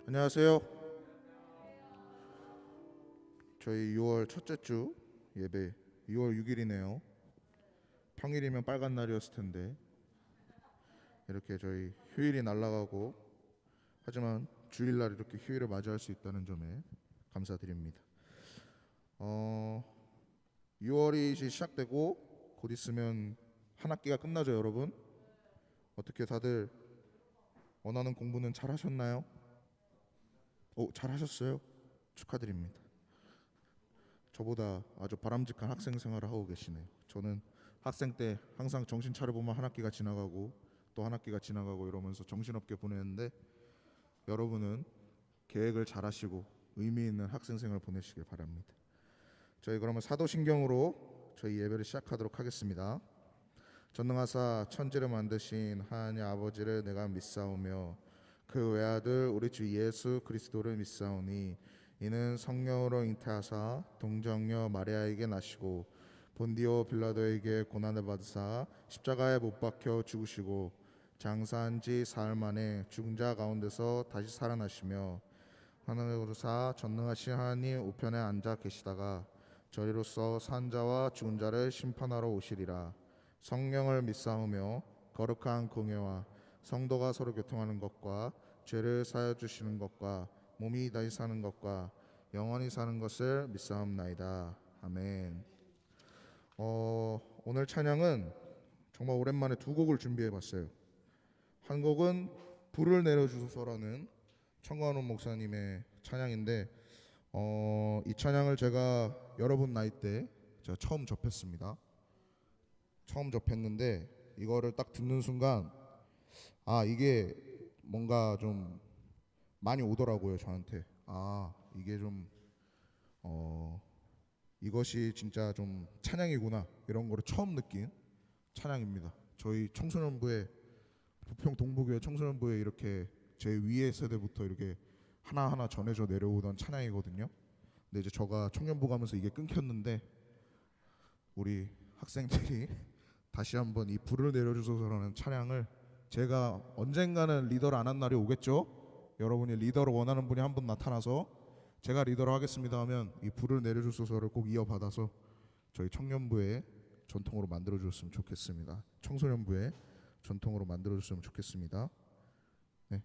안녕하세요. 저희 6월 첫째 주 예배 6월 6일이네요. 평일이면 빨간 날이었을 텐데 이렇게 저희 휴일이 날아가고, 하지만 주일날 이렇게 휴일을 맞이할 수 있다는 점에 감사드립니다. 6월이 이제 시작되고 곧 있으면 한 학기가 끝나죠. 여러분 어떻게 다들 원하는 공부는 잘 하셨나요? 잘하셨어요? 축하드립니다. 저보다 아주 바람직한 학생 생활을 하고 계시네요. 저는 학생 때 항상 정신 차려보면 한 학기가 지나가고 또 한 학기가 지나가고 이러면서 정신없게 보냈는데, 여러분은 계획을 잘 하시고 의미 있는 학생 생활 보내시길 바랍니다. 저희 그러면 사도신경으로 저희 예배를 시작하도록 하겠습니다. 전능하사 천지를 만드신 하나님 아버지를 내가 믿사오며 그 외아들 우리 주 예수 그리스도를 믿사오니 이는 성령으로 잉태하사 동정녀 마리아에게 나시고 본디오 빌라도에게 고난을 받으사 십자가에 못 박혀 죽으시고 장사한 지 사흘 만에 죽은 자 가운데서 다시 살아나시며 하늘에 오르사 전능하신 하나님 우편에 앉아 계시다가 저리로서 산 자와 죽은 자를 심판하러 오시리라. 성령을 믿사오며 거룩한 공예와 성도가 서로 교통하는 것과 죄를 사하여 주시는 것과 몸이 다시 사는 것과 영원히 사는 것을 믿사옵나이다. 아멘. 오늘 찬양은 정말 오랜만에 두 곡을 준비해봤어요. 한 곡은 불을 내려주소서라는 청관원 목사님의 찬양인데, 이 찬양을 제가 여러분 나이 때 제가 처음 접했습니다. 처음 접했는데 이거를 딱 듣는 순간 이게 뭔가 좀 많이 오더라고요. 저한테 이게 좀 이것이 진짜 좀 찬양이구나, 이런 거를 처음 느낀 찬양입니다. 저희 청소년부에, 부평 동부교회 청소년부에 이렇게 제 위에 세대부터 이렇게 하나하나 전해져 내려오던 찬양이거든요. 근데 이제 제가 청년부 가면서 이게 끊겼는데, 우리 학생들이 다시 한번 이 불을 내려주소서라는 찬양을, 제가 언젠가는 리더를 안 한 날이 오겠죠. 여러분이 리더를 원하는 분이 한 분 나타나서 제가 리더를 하겠습니다 하면 이 불을 내려주소서를 꼭 이어받아서 저희 청년부의 전통으로 만들어주셨으면 좋겠습니다. 청소년부의 전통으로 만들어줬으면 좋겠습니다. 네.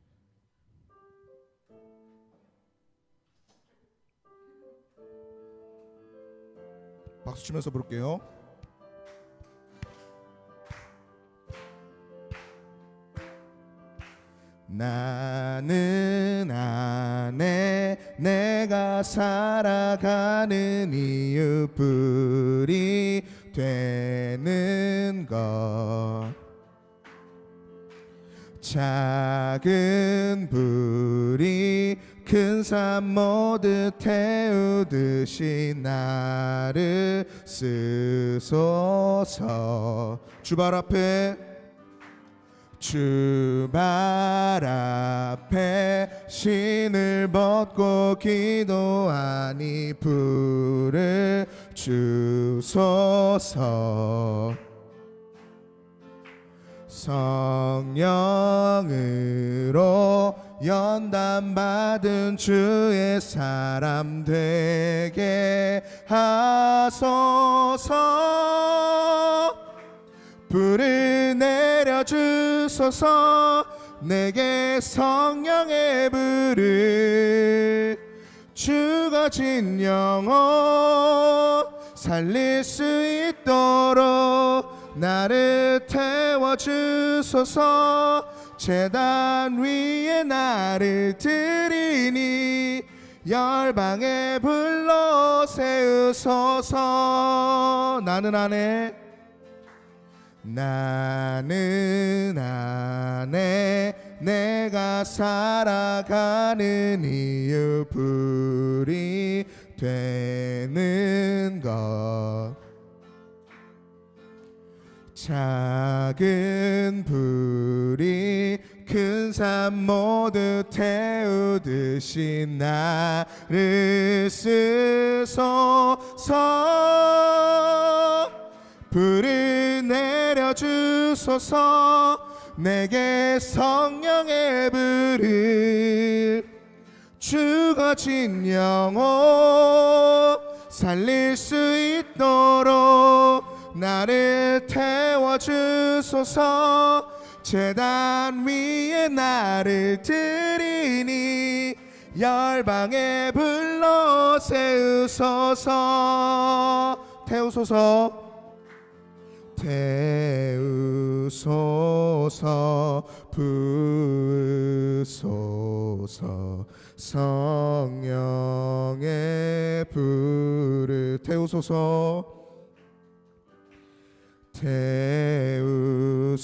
박수 치면서 부를게요. 나는 안에 내가 살아가는 이유 불이 되는 것, 작은 불이 큰 산 모두 태우듯이 나를 쓰소서. 주발 앞에 신을 벗고 기도하니 불을 주소서. 성령으로 연단받은 주의 사람 되게 하소서. 불을 내려주소서. 내게 성령의 불을, 죽어진 영혼 살릴 수 있도록 나를 태워주소서. 제단 위에 나를 드리니 열방에 불러 세우소서. 나는 안에 내가 살아가는 이유 불이 되는 것, 작은 불이 큰 산 모두 태우듯이 나를 쓰소서. 불을 내려주소서. 내게 성령의 불을, 주가 진 영혼 살릴 수 있도록 나를 태워주소서. 제단 위에 나를 드리니 열방에 불러 세우소서. 태우소서. 태우소서. 부으소서. 성령의 불을 태우소서. 태우소서.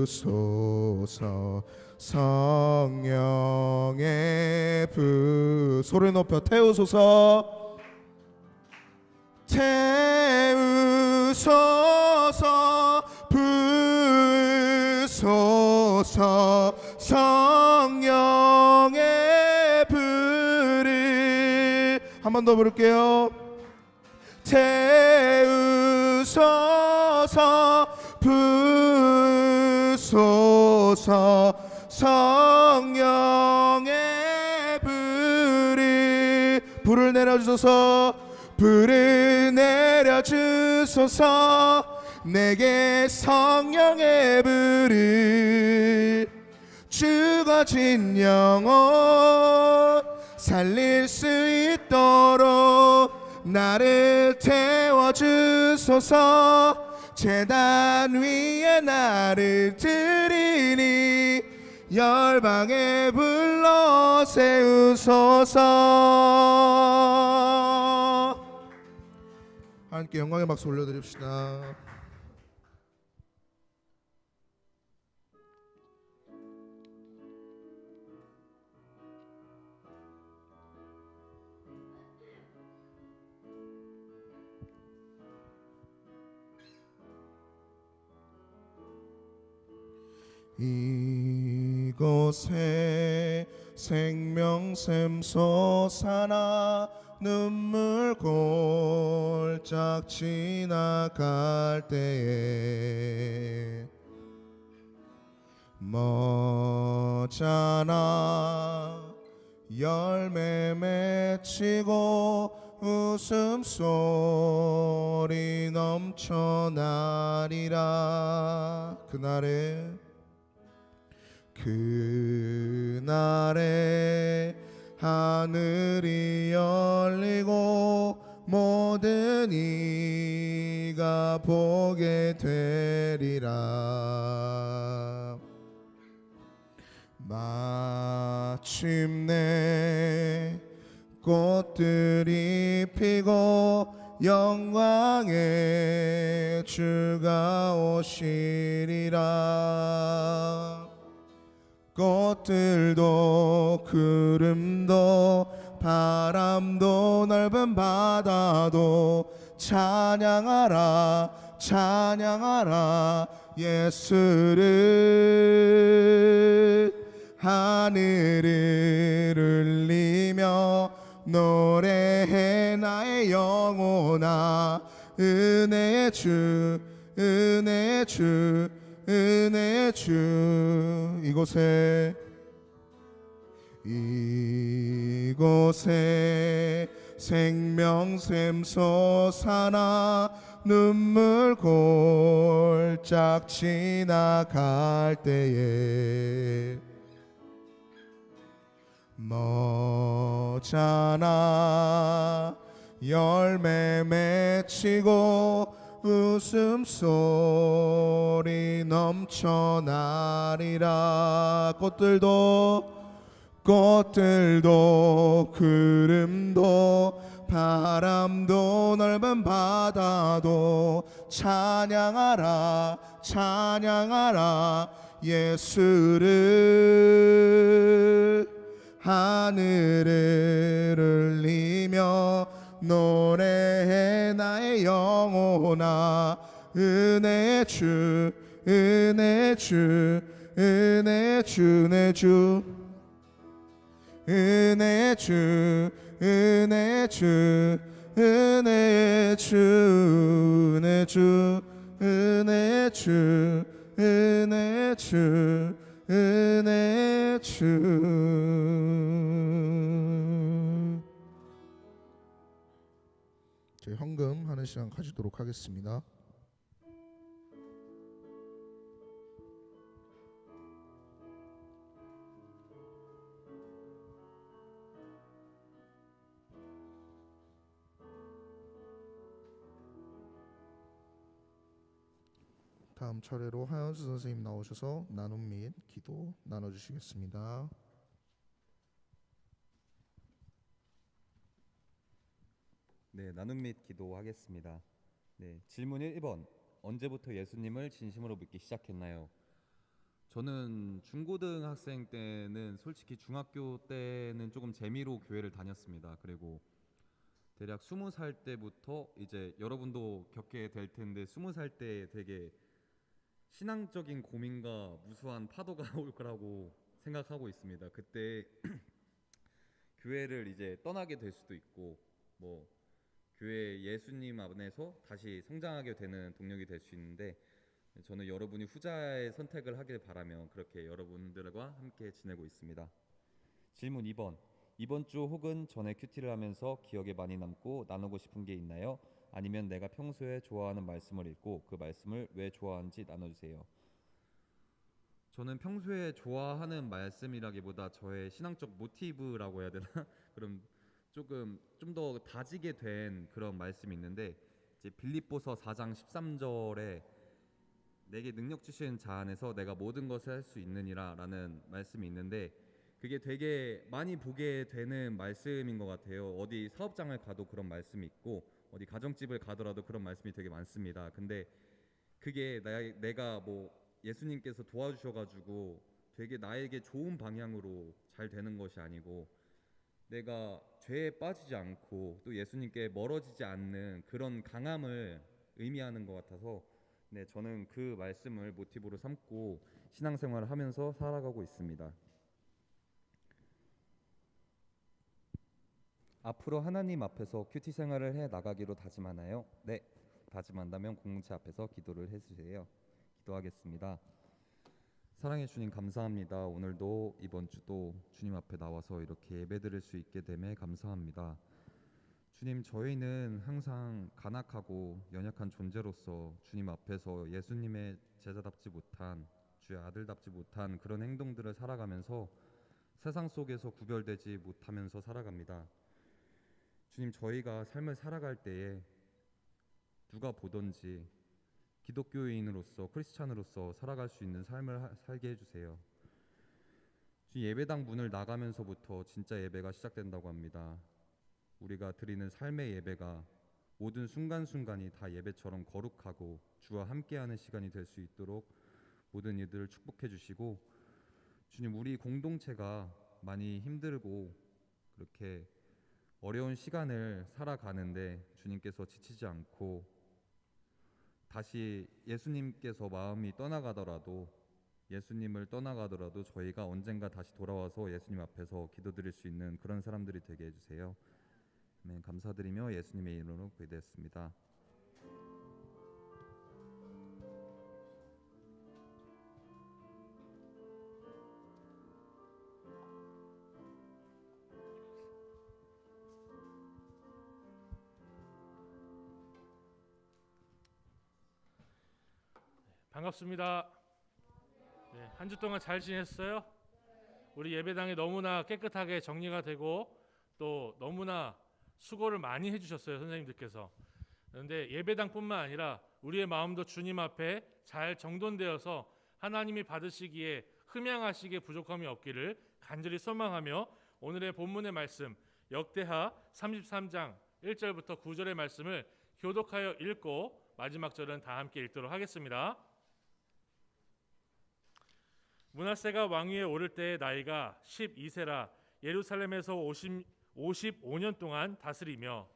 부으소서. 성령의 불. 소리 높여 태우소서. 태우소서. 부으소서. 성령의 불을 한 번 더 부를게요. 태우소서. 부으소서. 성령의 불을 내려주소서. 불을 내려주소서. 내게 성령의 불을. 죽어진 영혼 살릴 수 있도록 나를 태워주소서. 제단 위에 나를 드리니 열방에 불러 세우소서. 함께 영광의 박수 올려드립시다. 이곳에 생명샘 솟아나 눈물 골짝 지나갈 때에 머잖아 열매 맺히고 웃음소리 넘쳐나리라. 그날에 하늘이 열리고 모든 이가 보게 되리라. 마침내 꽃들이 피고 영광의 주가 오시리라. 꽃들도 구름도 바람도 넓은 바다도 찬양하라 찬양하라 예수를. 하늘을 울리며 노래해 나의 영혼아. 은혜의 주 은혜의 주 은혜의 주. 이곳에 생명샘 솟아나 눈물 골짝 지나갈 때에 머잖아 열매 맺히고 웃음소리 넘쳐나리라. 꽃들도 구름도 바람도 넓은 바다도 찬양하라 찬양하라 예수를. 하늘을 울리며 노래해 나의 영혼아. 은혜의 주 은혜의 주 은혜의 주 내 주. 은혜의 주 은혜의 주 은혜의 주 내 주. 은혜의 주 은혜의 주 은혜 주. 저희 헌금하는 시간 가지도록 하겠습니다. 다음 차례로 하연수 선생님 나오셔서 나눔 및 기도 나눠주시겠습니다. 네, 나눔 및 기도하겠습니다. 네, 질문 1번. 언제부터 예수님을 진심으로 믿기 시작했나요? 저는 중고등학생 때는 솔직히 중학교 때는 조금 재미로 교회를 다녔습니다. 그리고 대략 20살 때부터 이제 여러분도 겪게 될 텐데 20살 때 되게 신앙적인 고민과 무수한 파도가 올 거라고 생각하고 있습니다. 그때 교회를 이제 떠나게 될 수도 있고 뭐 교회 예수님 안에서 다시 성장하게 되는 동력이 될 수 있는데 저는 여러분이 후자의 선택을 하길 바라며 그렇게 여러분들과 함께 지내고 있습니다. 질문 2번. 이번 주 혹은 전에 큐티를 하면서 기억에 많이 남고 나누고 싶은 게 있나요? 아니면 내가 평소에 좋아하는 말씀을 읽고 그 말씀을 왜 좋아하는지 나눠주세요. 저는 평소에 좋아하는 말씀이라기보다 저의 신앙적 모티브라고 해야 되나? 그럼 조금 좀 더 다지게 된 그런 말씀이 있는데 이제 빌립보서 4장 13절에 내게 능력 주신 자 안에서 내가 모든 것을 할 수 있느니라라는 말씀이 있는데 그게 되게 많이 보게 되는 말씀인 것 같아요. 어디 사업장을 가도 그런 말씀이 있고 어디 가정집을 가더라도 그런 말씀이 되게 많습니다. 근데 그게 내가 뭐 예수님께서 도와주셔가지고 되게 나에게 좋은 방향으로 잘 되는 것이 아니고 내가 죄에 빠지지 않고 또 예수님께 멀어지지 않는 그런 강함을 의미하는 것 같아서 네, 저는 그 말씀을 모티브로 삼고 신앙생활을 하면서 살아가고 있습니다. 앞으로 하나님 앞에서 큐티 생활을 해 나가기로 다짐하나요? 네, 다짐한다면 공동체 앞에서 기도를 해주세요. 기도하겠습니다. 사랑해 주님 감사합니다. 오늘도 이번 주도 주님 앞에 나와서 이렇게 예배드릴 수 있게 됨에 감사합니다. 주님, 저희는 항상 간악하고 연약한 존재로서 주님 앞에서 예수님의 제자답지 못한 주의 아들답지 못한 그런 행동들을 살아가면서 세상 속에서 구별되지 못하면서 살아갑니다. 주님, 저희가 삶을 살아갈 때에 누가 보던지 기독교인으로서 크리스찬으로서 살아갈 수 있는 삶을 살게 해주세요. 예배당 문을 나가면서부터 진짜 예배가 시작된다고 합니다. 우리가 드리는 삶의 예배가 모든 순간순간이 다 예배처럼 거룩하고 주와 함께하는 시간이 될 수 있도록 모든 이들을 축복해 주시고 주님, 우리 공동체가 많이 힘들고 그렇게 어려운 시간을 살아가는데 주님께서 지치지 않고 다시 예수님께서 마음이 떠나가더라도 예수님을 떠나가더라도 저희가 언젠가 다시 돌아와서 예수님 앞에서 기도드릴 수 있는 그런 사람들이 되게 해주세요. 네, 감사드리며 예수님의 이름으로 기도했습니다. 반갑습니다. 네, 한 주 동안 잘 지냈어요? 우리 예배당이 너무나 깨끗하게 정리가 되고 또 너무나 수고를 많이 해주셨어요, 선생님들께서. 그런데 예배당뿐만 아니라 우리의 마음도 주님 앞에 잘 정돈되어서 하나님이 받으시기에 흠양하시기에 부족함이 없기를 간절히 소망하며 오늘의 본문의 말씀 역대하 33장 1절부터 9절의 말씀을 교독하여 읽고 마지막 절은 다 함께 읽도록 하겠습니다. 므낫세가 왕위에 오를 때의 나이가 12세라 예루살렘에서 55년 동안 다스리며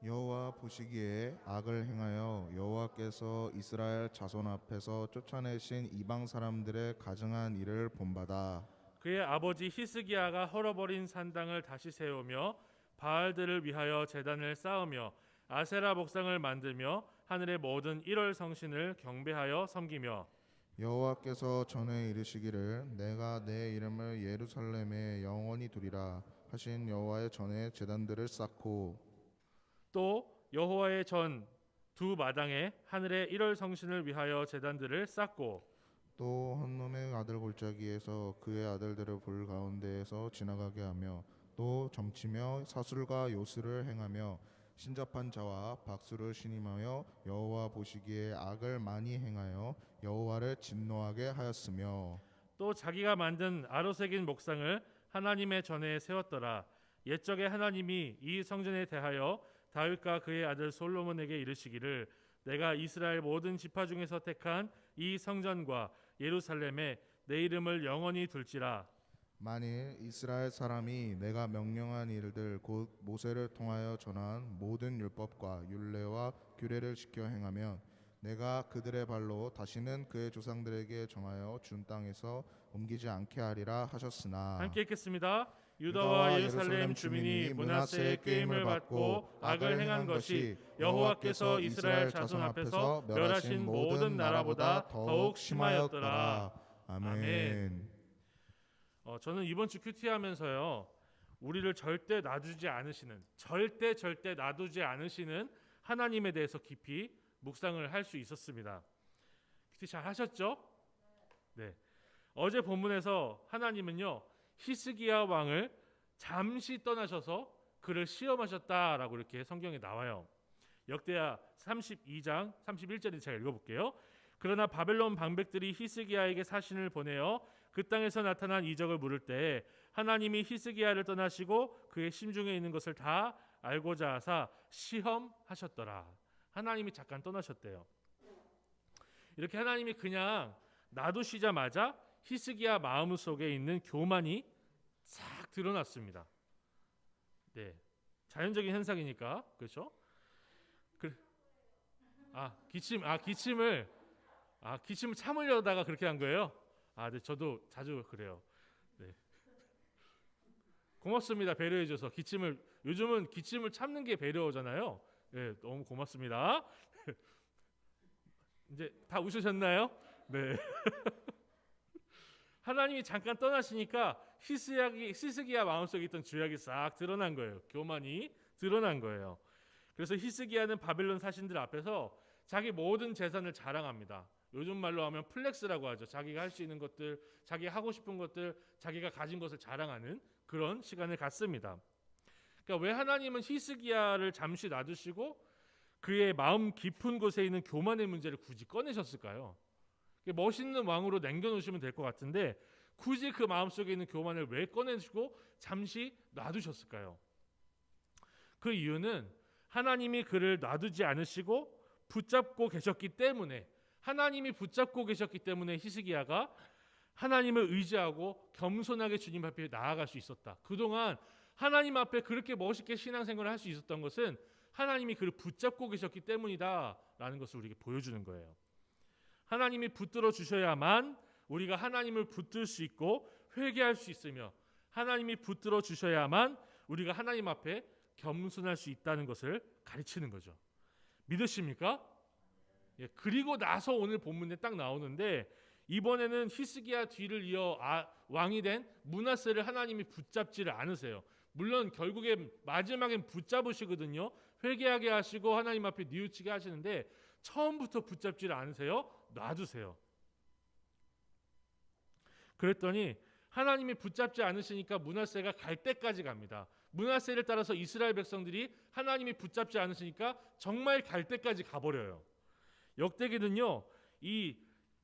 여호와 보시기에 악을 행하여 여호와께서 이스라엘 자손 앞에서 쫓아내신 이방 사람들의 가증한 일을 본받아 그의 아버지 히스기야가 헐어버린 산당을 다시 세우며 바알들을 위하여 제단을 쌓으며 아세라 목상을 만들며 하늘의 모든 1월 성신을 경배하여 섬기며 여호와께서 전에 이르시기를 내가 내 이름을 예루살렘에 영원히 두리라 하신 여호와의 전에 제단들을 쌓고 또 여호와의 전 두 마당에 하늘의 1월 성신을 위하여 제단들을 쌓고 또 헌놈의 아들 골짜기에서 그의 아들들을 불 가운데에서 지나가게 하며 또 점치며 사술과 요술을 행하며 신접한 자와 박수를 신임하여 여호와 보시기에 악을 많이 행하여 여호와를 진노하게 하였으며 또 자기가 만든 아로새긴 목상을 하나님의 전에 세웠더라. 옛적에 하나님이 이 성전에 대하여 다윗과 그의 아들 솔로몬에게 이르시기를 내가 이스라엘 모든 지파 중에서 택한 이 성전과 예루살렘에 내 이름을 영원히 둘지라. 만일 이스라엘 사람이 내가 명령한 일들 곧 모세를 통하여 전한 모든 율법과 율례와 규례를 지켜 행하면 내가 그들의 발로 다시는 그의 조상들에게 정하여 준 땅에서 옮기지 않게 하리라 하셨으나 함께 읽겠습니다. 유다와 예루살렘 주민이 므낫세의 꾀임을 받고 악을 행한 것이 여호와께서 이스라엘 자손 앞에서 멸하신 모든 나라보다 더욱 심하였더라. 아멘. 저는 이번 주 큐티하면서요, 우리를 절대 놔두지 않으시는, 절대 놔두지 않으시는 하나님에 대해서 깊이 묵상을 할 수 있었습니다. 큐티 잘 하셨죠? 네. 어제 본문에서 하나님은요, 히스기야 왕을 잠시 떠나셔서 그를 시험하셨다라고 이렇게 성경에 나와요. 역대하 32장 31절에 제가 읽어볼게요. 그러나 바벨론 방백들이 히스기야에게 사신을 보내어 그 땅에서 나타난 이적을 물을 때 하나님이 히스기야를 떠나시고 그의 심중에 있는 것을 다 알고자 하사 시험하셨더라. 하나님이 잠깐 떠나셨대요. 이렇게 하나님이 그냥 놔두시자마자 히스기야 마음속에 있는 교만이 싹 드러났습니다. 네, 자연적인 현상이니까 그렇죠? 기침을 참으려다가 그렇게 한 거예요. 네, 저도 자주 그래요. 네, 고맙습니다. 배려해줘서 요즘은 기침을 참는 게 배려잖아요. 네, 너무 고맙습니다. 이제 다 웃으셨나요? 네. 하나님이 잠깐 떠나시니까 히스기야 마음속에 있던 죄악이 싹 드러난 거예요. 교만이 드러난 거예요. 그래서 히스기야는 바벨론 사신들 앞에서 자기 모든 재산을 자랑합니다. 요즘 말로 하면 플렉스라고 하죠. 자기가 할 수 있는 것들, 자기가 하고 싶은 것들, 자기가 가진 것을 자랑하는 그런 시간을 갖습니다. 그러니까 왜 하나님은 히스기야를 잠시 놔두시고 그의 마음 깊은 곳에 있는 교만의 문제를 굳이 꺼내셨을까요? 멋있는 왕으로 남겨놓으시면 될 것 같은데 굳이 그 마음속에 있는 교만을 왜 꺼내시고 잠시 놔두셨을까요? 그 이유는 하나님이 그를 놔두지 않으시고 붙잡고 계셨기 때문에, 하나님이 붙잡고 계셨기 때문에 히스기야가 하나님을 의지하고 겸손하게 주님 앞에 나아갈 수 있었다. 그동안 하나님 앞에 그렇게 멋있게 신앙생활을 할 수 있었던 것은 하나님이 그를 붙잡고 계셨기 때문이다라는 것을 우리에게 보여주는 거예요. 하나님이 붙들어 주셔야만 우리가 하나님을 붙들 수 있고 회개할 수 있으며, 하나님이 붙들어 주셔야만 우리가 하나님 앞에 겸손할 수 있다는 것을 가르치는 거죠. 믿으십니까? 예, 그리고 나서 오늘 본문에 딱 나오는데 이번에는 히스기야 뒤를 이어 왕이 된 므낫세를 하나님이 붙잡지를 않으세요. 물론 결국에 마지막엔 붙잡으시거든요. 회개하게 하시고 하나님 앞에 뉘우치게 하시는데 처음부터 붙잡지를 않으세요. 놔두세요. 그랬더니 하나님이 붙잡지 않으시니까 므낫세가 갈 때까지 갑니다. 므낫세를 따라서 이스라엘 백성들이 하나님이 붙잡지 않으시니까 정말 갈 때까지 가버려요. 역대기는요, 이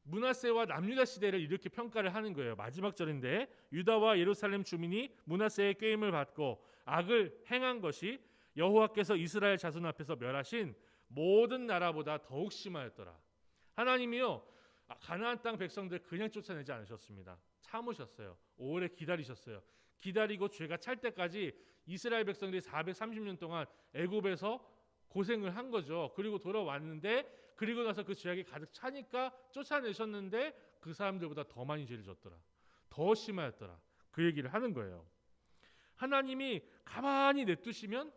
므낫세와 남유다 시대를 이렇게 평가를 하는 거예요. 마지막 절인데 유다와 예루살렘 주민이 므낫세의 꾀임을 받고 악을 행한 것이 여호와께서 이스라엘 자손 앞에서 멸하신 모든 나라보다 더욱 심하였더라. 하나님이요, 가나안 땅 백성들 그냥 쫓아내지 않으셨습니다. 참으셨어요. 오래 기다리셨어요. 기다리고 죄가 찰 때까지 이스라엘 백성들이 430년 동안 애굽에서 고생을 한 거죠. 그리고 돌아왔는데, 그리고 나서 그 죄악이 가득 차니까 쫓아내셨는데 그 사람들보다 더 많이 죄를 졌더라. 더 심하였더라. 그 얘기를 하는 거예요. 하나님이 가만히 냅두시면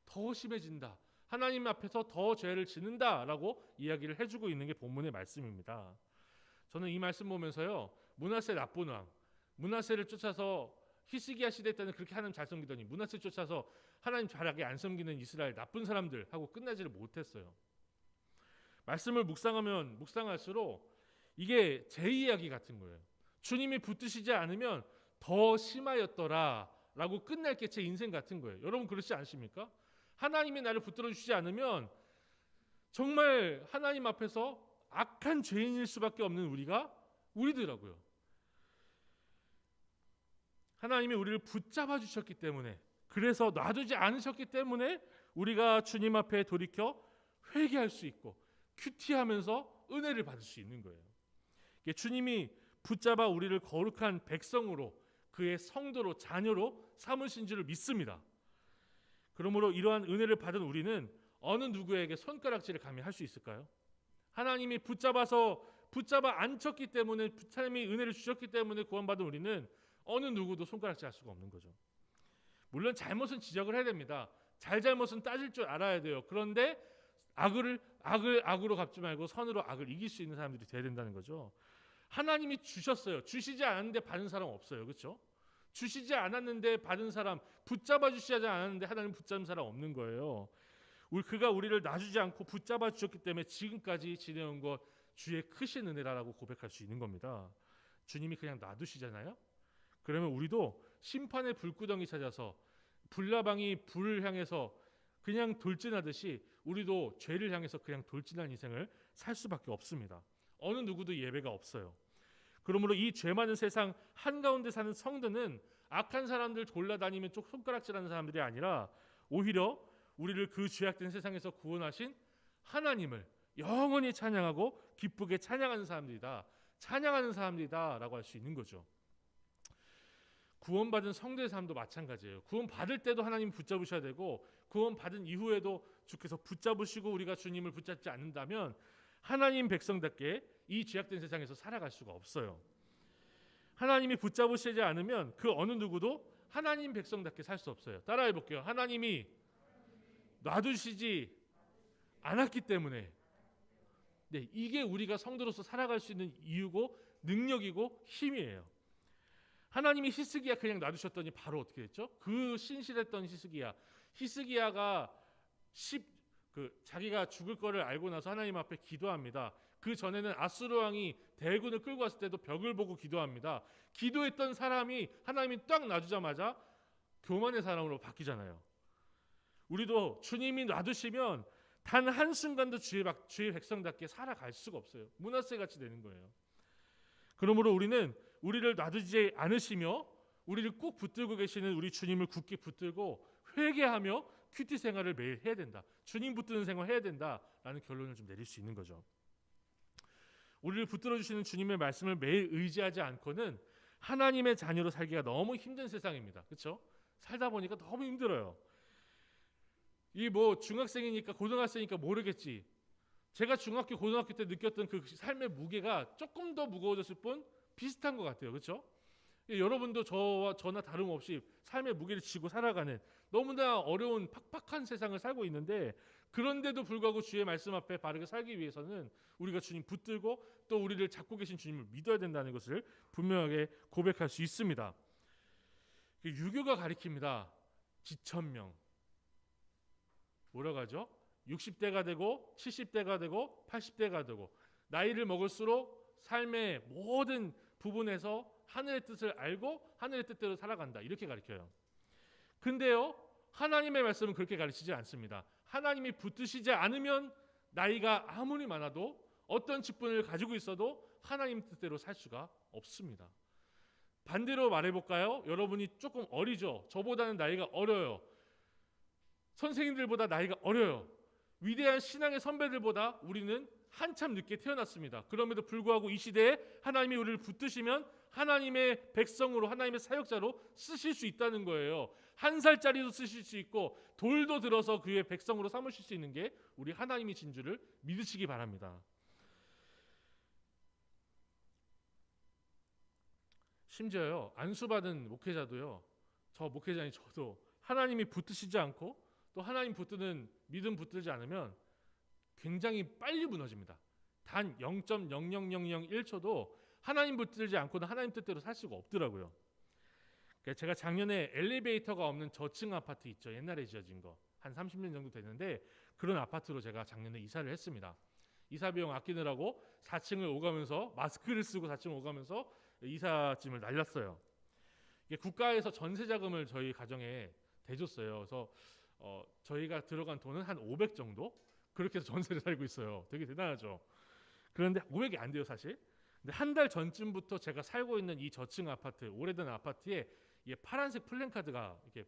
더 심해진다. 하나님 앞에서 더 죄를 짓는다라고 이야기를 해주고 있는 게 본문의 말씀입니다. 저는 이 말씀 보면서요, 므낫세 나쁜 왕, 므낫세를 쫓아서 히스기야 시대 때는 그렇게 하나님 잘 섬기더니 므낫세 쫓아서 하나님 잘하게 안 섬기는 이스라엘 나쁜 사람들 하고 끝나지를 못했어요. 말씀을 묵상하면 묵상할수록 이게 제 이야기 같은 거예요. 주님이 붙드시지 않으면 더 심하였더라 라고 끝날 게 제 인생 같은 거예요. 여러분 그렇지 않습니까? 하나님이 나를 붙들어 주시지 않으면 정말 하나님 앞에서 악한 죄인일 수밖에 없는 우리더라고요. 하나님이 우리를 붙잡아 주셨기 때문에, 그래서 놔두지 않으셨기 때문에 우리가 주님 앞에 돌이켜 회개할 수 있고 큐티하면서 은혜를 받을 수 있는 거예요. 주님이 붙잡아 우리를 거룩한 백성으로, 그의 성도로, 자녀로 삼으신 줄을 믿습니다. 그러므로 이러한 은혜를 받은 우리는 어느 누구에게 손가락질을 감히 할 수 있을까요? 하나님이 붙잡아 앉혔기 때문에, 하나님이 은혜를 주셨기 때문에 구원받은 우리는 어느 누구도 손가락질 할 수가 없는 거죠. 물론 잘못은 지적을 해야 됩니다. 잘못은 따질 줄 알아야 돼요. 그런데 악으로 갚지 말고 선으로 악을 이길 수 있는 사람들이 돼야 된다는 거죠. 하나님이 주셨어요. 주시지 않았는데 받은 사람 없어요. 그렇죠? 주시지 않았는데 받은 사람, 붙잡아 주시지 않았는데 하나님 붙잡은 사람 없는 거예요. 그가 우리를 놔주지 않고 붙잡아 주셨기 때문에 지금까지 지내온 것 주의 크신 은혜라고 고백할 수 있는 겁니다. 주님이 그냥 놔두시잖아요. 그러면 우리도 심판의 불구덩이 찾아서 불나방이 불을 향해서 그냥 돌진하듯이 우리도 죄를 향해서 그냥 돌진한 인생을 살 수밖에 없습니다. 어느 누구도 예배가 없어요. 그러므로 이 죄 많은 세상 한가운데 사는 성도는 악한 사람들 골라다니면 쪽 손가락질하는 사람들이 아니라 오히려 우리를 그 죄악된 세상에서 구원하신 하나님을 영원히 찬양하고 기쁘게 찬양하는 사람들이다라고 할 수 있는 거죠. 구원받은 성도의 삶도 마찬가지예요. 구원받을 때도 하나님 붙잡으셔야 되고, 구원받은 이후에도 주께서 붙잡으시고 우리가 주님을 붙잡지 않는다면 하나님 백성답게 이 죄악된 세상에서 살아갈 수가 없어요. 하나님이 붙잡으시지 않으면 그 어느 누구도 하나님 백성답게 살 수 없어요. 따라해 볼게요. 하나님이 놔두시지 않았기 때문에, 네, 이게 우리가 성도로서 살아갈 수 있는 이유고 능력이고 힘이에요. 하나님이 히스기야 그냥 놔두셨더니 바로 어떻게 됐죠? 그 신실했던 히스기야가 자기가 죽을 거를 알고 나서 하나님 앞에 기도합니다. 그 전에는 아수르 왕이 대군을 끌고 왔을 때도 벽을 보고 기도합니다. 기도했던 사람이 하나님이 딱 놔두자마자 교만의 사람으로 바뀌잖아요. 우리도 주님이 놔두시면 단 한순간도 주의 백성답게 살아갈 수가 없어요. 므낫세 같이 되는 거예요. 그러므로 우리는 우리를 놔두지 않으시며 우리를 꼭 붙들고 계시는 우리 주님을 굳게 붙들고 회개하며 큐티 생활을 매일 해야 된다. 주님 붙드는 생활을 해야 된다라는 결론을 좀 내릴 수 있는 거죠. 우리를 붙들어 주시는 주님의 말씀을 매일 의지하지 않고는 하나님의 자녀로 살기가 너무 힘든 세상입니다. 그렇죠? 살다 보니까 너무 힘들어요. 이 중학생이니까 고등학생이니까 모르겠지. 제가 중학교 고등학교 때 느꼈던 그 삶의 무게가 조금 더 무거워졌을 뿐 비슷한 것 같아요. 그렇죠? 여러분도 저나 다름없이 삶의 무게를 지고 살아가는 너무나 어려운 팍팍한 세상을 살고 있는데, 그런데도 불구하고 주의 말씀 앞에 바르게 살기 위해서는 우리가 주님 붙들고 또 우리를 잡고 계신 주님을 믿어야 된다는 것을 분명하게 고백할 수 있습니다. 유교가 가리킵니다. 지천명. 뭐라고 하죠? 60대가 되고 70대가 되고 80대가 되고 나이를 먹을수록 삶의 모든 부분에서 하늘의 뜻을 알고 하늘의 뜻대로 살아간다, 이렇게 가르쳐요. 근데요, 하나님의 말씀은 그렇게 가르치지 않습니다. 하나님이 붙드시지 않으면 나이가 아무리 많아도 어떤 직분을 가지고 있어도 하나님 뜻대로 살 수가 없습니다. 반대로 말해볼까요? 여러분이 조금 어리죠? 저보다는 나이가 어려요. 선생님들보다 나이가 어려요. 위대한 신앙의 선배들보다 우리는 한참 늦게 태어났습니다. 그럼에도 불구하고 이 시대에 하나님이 우리를 붙드시면 하나님의 백성으로, 하나님의 사역자로 쓰실 수 있다는 거예요. 1살짜리도 쓰실 수 있고 돌도 들어서 그의 백성으로 삼으실 수 있는 게 우리 하나님이신 줄을 믿으시기 바랍니다. 심지어요, 안수받은 목회자도요, 저 목회자인 저도 하나님이 붙드시지 않고 또 하나님 붙드는 믿음 붙들지 않으면 굉장히 빨리 무너집니다. 단 0.00001초도 하나님 붙들지 않고는 하나님 뜻대로 살 수가 없더라고요. 그러니까 제가 작년에 엘리베이터가 없는 저층 아파트 있죠. 옛날에 지어진 거. 한 30년 정도 됐는데 그런 아파트로 제가 작년에 이사를 했습니다. 이사 비용 아끼느라고 4층을 오가면서 마스크를 쓰고 4층 오가면서 이삿짐을 날렸어요. 이게 국가에서 전세 자금을 저희 가정에 대줬어요. 그래서 저희가 들어간 돈은 한 500 정도 그렇게 해서 전세를 살고 있어요. 되게 대단하죠. 그런데 500이 안 돼요 사실. 근데 한 달 전쯤부터 제가 살고 있는 이 저층 아파트, 오래된 아파트에 이 파란색 플랜카드가 이렇게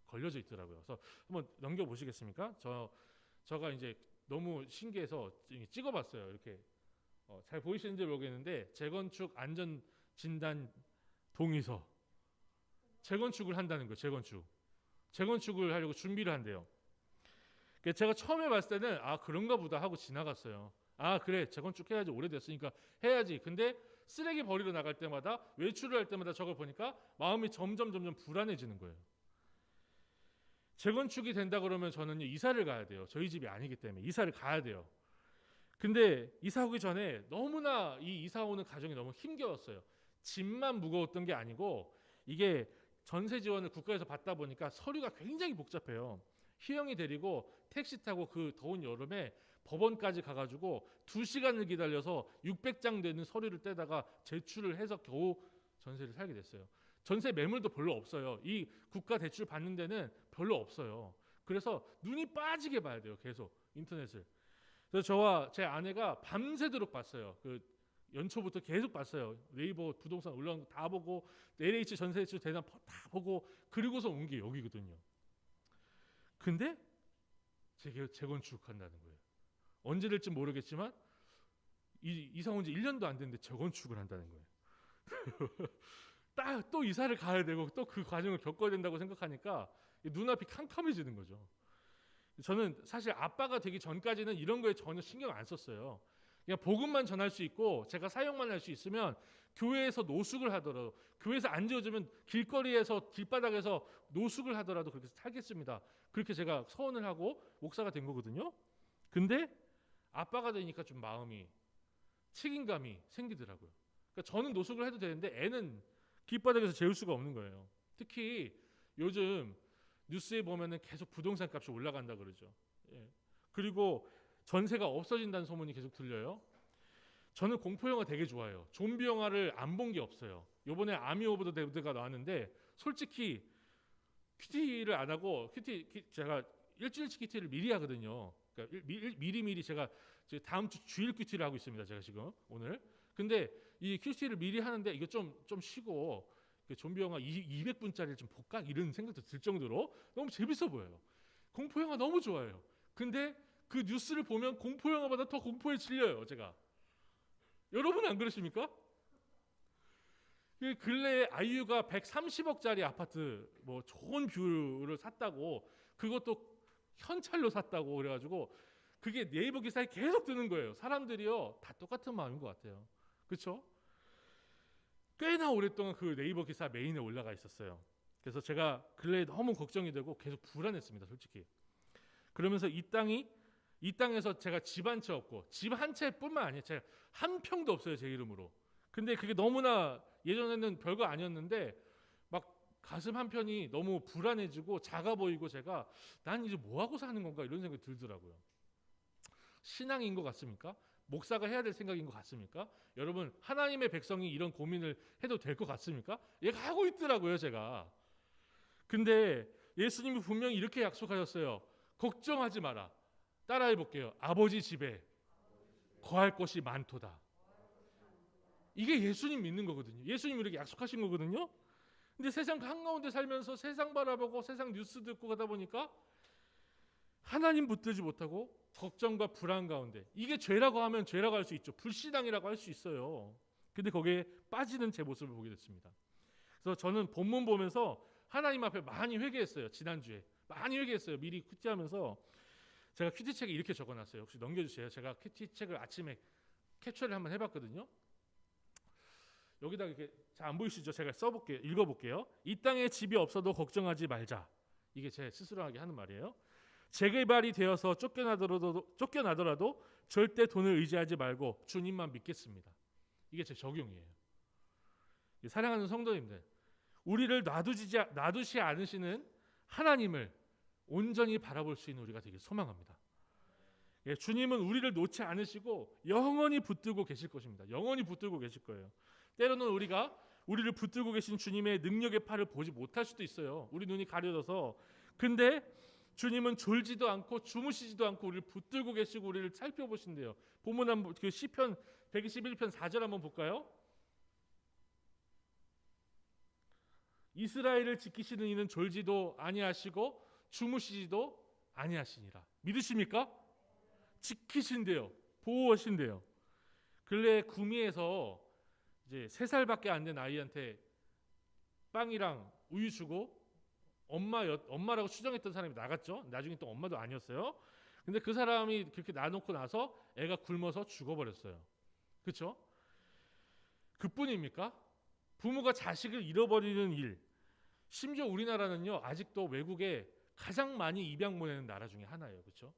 걸려져 있더라고요. 그래서 한번 넘겨 보시겠습니까? 저가 이제 너무 신기해서 찍어봤어요. 이렇게 잘 보이시는지 모르겠는데 재건축 안전 진단 동의서. 재건축을 한다는 거예요. 재건축을 하려고 준비를 한대요. 그러니까 제가 처음에 봤을 때는 아 그런가 보다 하고 지나갔어요. 아 그래 재건축 해야지, 오래됐으니까 해야지. 근데 쓰레기 버리러 나갈 때마다, 외출을 할 때마다 저걸 보니까 마음이 점점 불안해지는 거예요. 재건축이 된다 그러면 저는 이사를 가야 돼요. 저희 집이 아니기 때문에 이사를 가야 돼요. 근데 이사 오기 전에 너무나 이 이사 오는 과정이 너무 힘겨웠어요. 짐만 무거웠던 게 아니고 이게 전세 지원을 국가에서 받다 보니까 서류가 굉장히 복잡해요. 희영이 데리고 택시 타고 그 더운 여름에 법원까지 가가지고 2시간을 기다려서 600장 되는 서류를 떼다가 제출을 해서 겨우 전세를 살게 됐어요. 전세 매물도 별로 없어요. 이 국가 대출 받는 데는 별로 없어요. 그래서 눈이 빠지게 봐야 돼요. 계속 인터넷을. 그래서 저와 제 아내가 밤새도록 봤어요. 그 연초부터 계속 봤어요. 네이버 부동산 올라온 거 다 보고 LH 전세 대출 대상 다 보고 그리고서 온 게 여기거든요. 근데 재건축한다는 거예요. 언제 될지 모르겠지만 이사 온 지 1년도 안 됐는데 재건축을 한다는 거예요. 또 이사를 가야 되고 또 그 과정을 겪어야 된다고 생각하니까 눈앞이 캄캄해지는 거죠. 저는 사실 아빠가 되기 전까지는 이런 거에 전혀 신경 안 썼어요. 그냥 복음만 전할 수 있고 제가 사역만 할 수 있으면 교회에서 노숙을 하더라도, 교회에서 안 지어주면 길거리에서 길바닥에서 노숙을 하더라도 그렇게 살겠습니다. 그렇게 제가 서원을 하고 목사가 된 거거든요. 근데 아빠가 되니까 좀 마음이, 책임감이 생기더라고요. 그러니까 저는 노숙을 해도 되는데 애는 길바닥에서 재울 수가 없는 거예요. 특히 요즘 뉴스에 보면은 계속 부동산 값이 올라간다 그러죠. 예. 그리고 전세가 없어진다는 소문이 계속 들려요. 저는 공포 영화 되게 좋아해요. 좀비 영화를 안 본 게 없어요. 요번에 아미 오브 더 데드가 나왔는데 솔직히 큐티를 안 하고 제가 일주일치 큐티를 미리 하거든요. 그러니까 미리 제가 다음 주 주일 큐티를 하고 있습니다. 제가 지금 오늘. 근데 이 큐티를 미리 하는데 이거 좀 쉬고 좀비 영화 200분짜리를 좀 볼까 이런 생각도 들 정도로 너무 재밌어 보여요. 공포 영화 너무 좋아해요. 근데 그 뉴스를 보면 공포 영화보다 더 공포에 질려요. 제가. 여러분 안 그러십니까? 근래에 아이유가 130억짜리 아파트 뭐 좋은 뷰를 샀다고, 그것도 현찰로 샀다고 그래가지고 그게 네이버 기사에 계속 뜨는 거예요. 사람들이요 다 똑같은 마음인 것 같아요. 그렇죠? 꽤나 오랫동안 그 네이버 기사 메인에 올라가 있었어요. 그래서 제가 근래에 너무 걱정이 되고 계속 불안했습니다. 솔직히. 그러면서 이 땅에서 제가 집 한 채 없고, 집 한 채뿐만 아니에요. 제가 한 평도 없어요. 제 이름으로. 근데 그게 너무나 예전에는 별거 아니었는데 막 가슴 한편이 너무 불안해지고 작아 보이고, 제가 난 이제 뭐 하고 사는 건가 이런 생각이 들더라고요. 신앙인 것 같습니까? 목사가 해야 될 생각인 것 같습니까? 여러분, 하나님의 백성이 이런 고민을 해도 될 것 같습니까? 얘가 하고 있더라고요, 제가. 근데 예수님이 분명히 이렇게 약속하셨어요. 걱정하지 마라. 따라해 볼게요. 아버지 집에 거할 곳이 많도다. 이게 예수님 믿는 거거든요. 예수님이 이렇게 약속하신 거거든요. 근데 세상 한가운데 살면서 세상 바라보고 세상 뉴스 듣고 가다 보니까 하나님 붙들지 못하고 걱정과 불안 가운데, 이게 죄라고 하면 죄라고 할 수 있죠. 불신앙이라고 할 수 있어요. 근데 거기에 빠지는 제 모습을 보게 됐습니다. 그래서 저는 본문 보면서 하나님 앞에 많이 회개했어요. 지난주에 많이 회개했어요. 미리 큐티하면서 제가 큐티책에 이렇게 적어놨어요. 혹시 넘겨주세요. 제가 큐티책을 아침에 캡처를 한번 해봤거든요. 여기다 이렇게 잘 안 보이시죠? 제가 써볼게요. 읽어볼게요. 이 땅에 집이 없어도 걱정하지 말자. 이게 제 스스로에게 하는 말이에요. 재개발이 되어서 쫓겨나더라도 절대 돈을 의지하지 말고 주님만 믿겠습니다. 이게 제 적용이에요. 사랑하는 성도님들, 우리를 놔두시 않으시는 하나님을 온전히 바라볼 수 있는 우리가 되길 소망합니다. 주님은 우리를 놓지 않으시고 영원히 붙들고 계실 것입니다. 영원히 붙들고 계실 거예요. 때로는 우리가 우리를 붙들고 계신 주님의 능력의 팔을 보지 못할 수도 있어요. 우리 눈이 가려져서. 근데 주님은 졸지도 않고 주무시지도 않고 우리를 붙들고 계시고 우리를 살펴보신대요. 본문 한번 그 시편 121편 4절 한번 볼까요? 이스라엘을 지키시는 이는 졸지도 아니하시고 주무시지도 아니하시니라. 믿으십니까? 지키신대요. 보호하신대요. 근래 구미에서 이제 3살밖에 안 된 아이한테 빵이랑 우유 주고 엄마라고 추정했던 사람이 나갔죠. 나중에 또 엄마도 아니었어요. 근데 그 사람이 그렇게 놔놓고 나서 애가 굶어서 죽어버렸어요. 그렇죠? 그뿐입니까? 부모가 자식을 잃어버리는 일. 심지어 우리나라는요, 아직도 외국에 가장 많이 입양 보내는 나라 중에 하나예요. 그렇죠?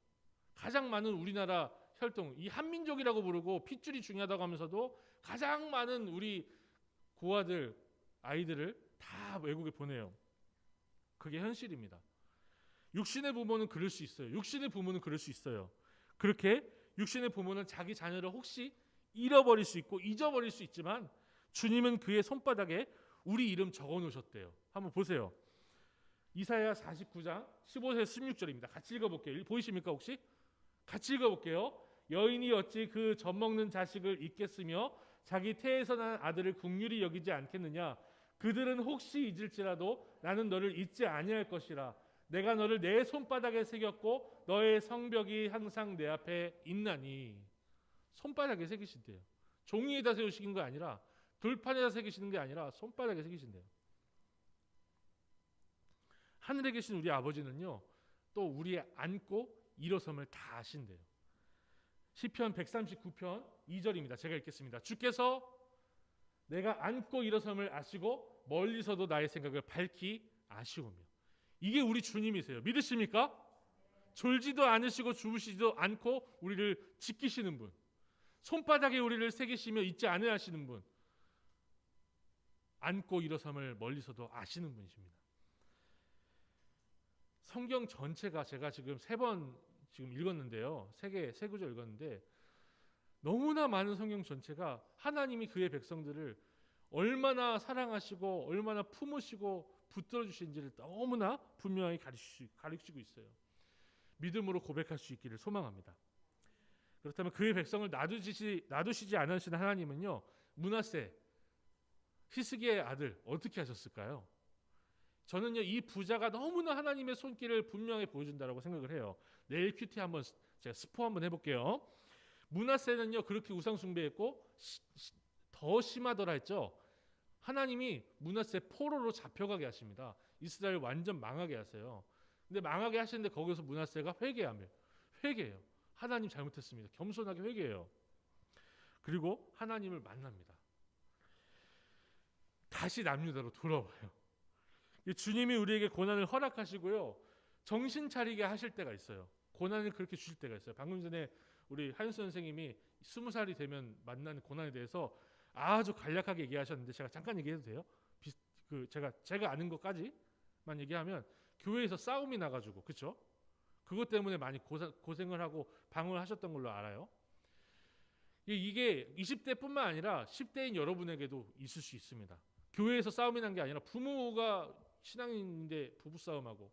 가장 많은 우리나라 혈통, 이 한민족이라고 부르고 핏줄이 중요하다고 하면서도 가장 많은 우리 고아들, 아이들을 다 외국에 보내요. 그게 현실입니다. 육신의 부모는 그럴 수 있어요. 육신의 부모는 그럴 수 있어요. 그렇게 육신의 부모는 자기 자녀를 혹시 잃어버릴 수 있고 잊어버릴 수 있지만 주님은 그의 손바닥에 우리 이름 적어 놓으셨대요. 한번 보세요. 이사야 49장 15절 16절입니다. 같이 읽어볼게요. 보이십니까 혹시? 같이 읽어볼게요. 여인이 어찌 그 젖먹는 자식을 잊겠으며 자기 태에서 난 아들을 긍휼히 여기지 않겠느냐. 그들은 혹시 잊을지라도 나는 너를 잊지 아니할 것이라. 내가 너를 내 손바닥에 새겼고 너의 성벽이 항상 내 앞에 있나니. 손바닥에 새기신대요. 종이에다 세우시는 게 아니라 돌판에다 새기시는 게 아니라 손바닥에 새기신대요. 하늘에 계신 우리 아버지는요, 또 우리 안고 일어섬을 다 아신대요. 시편 139편 2절입니다. 제가 읽겠습니다. 주께서 내가 안고 일어섬을 아시고 멀리서도 나의 생각을 밝히 아시오며. 이게 우리 주님이세요. 믿으십니까? 졸지도 않으시고 주무시지도 않고 우리를 지키시는 분, 손바닥에 우리를 새기시며 잊지 않으시는 분, 안고 일어섬을 멀리서도 아시는 분이십니다. 성경 전체가 제가 지금 3번 지금 읽었는데요. 세 구절 읽었는데 너무나 많은 성경 전체가 하나님이 그의 백성들을 얼마나 사랑하시고 얼마나 품으시고 붙들어 주신지를 너무나 분명히 가르치고 있어요. 믿음으로 고백할 수 있기를 소망합니다. 그렇다면 그의 백성을 놔두시지 않으시는 하나님은요, 므낫세 히스기야의 아들 어떻게 하셨을까요? 저는요, 이 부자가 너무나 하나님의 손길을 분명히 보여준다라고 생각을 해요. 내일 큐티 한번 제가 스포 한번 해볼게요. 므낫세는요, 그렇게 우상 숭배했고 더 심하더라 했죠. 하나님이 므낫세 포로로 잡혀가게 하십니다. 이스라엘 완전 망하게 하세요. 근데 망하게 하시는데 거기서 므낫세가 회개해요. 하나님 잘못했습니다. 겸손하게 회개해요. 그리고 하나님을 만납니다. 다시 남유다로 돌아와요. 주님이 우리에게 고난을 허락하시고요, 정신 차리게 하실 때가 있어요. 고난을 그렇게 주실 때가 있어요. 방금 전에 우리 한수 선생님이 20살이 되면 만나는 고난에 대해서 아주 간략하게 얘기하셨는데 제가 잠깐 얘기해도 돼요? 제가 아는 것까지만 얘기하면 교회에서 싸움이 나가지고, 그렇죠? 그것 때문에 많이 고생을 하고 방황을 하셨던 걸로 알아요. 이게 20대뿐만 아니라 10대인 여러분에게도 있을 수 있습니다. 교회에서 싸움이 난 게 아니라 부모가 신앙인인데 부부싸움하고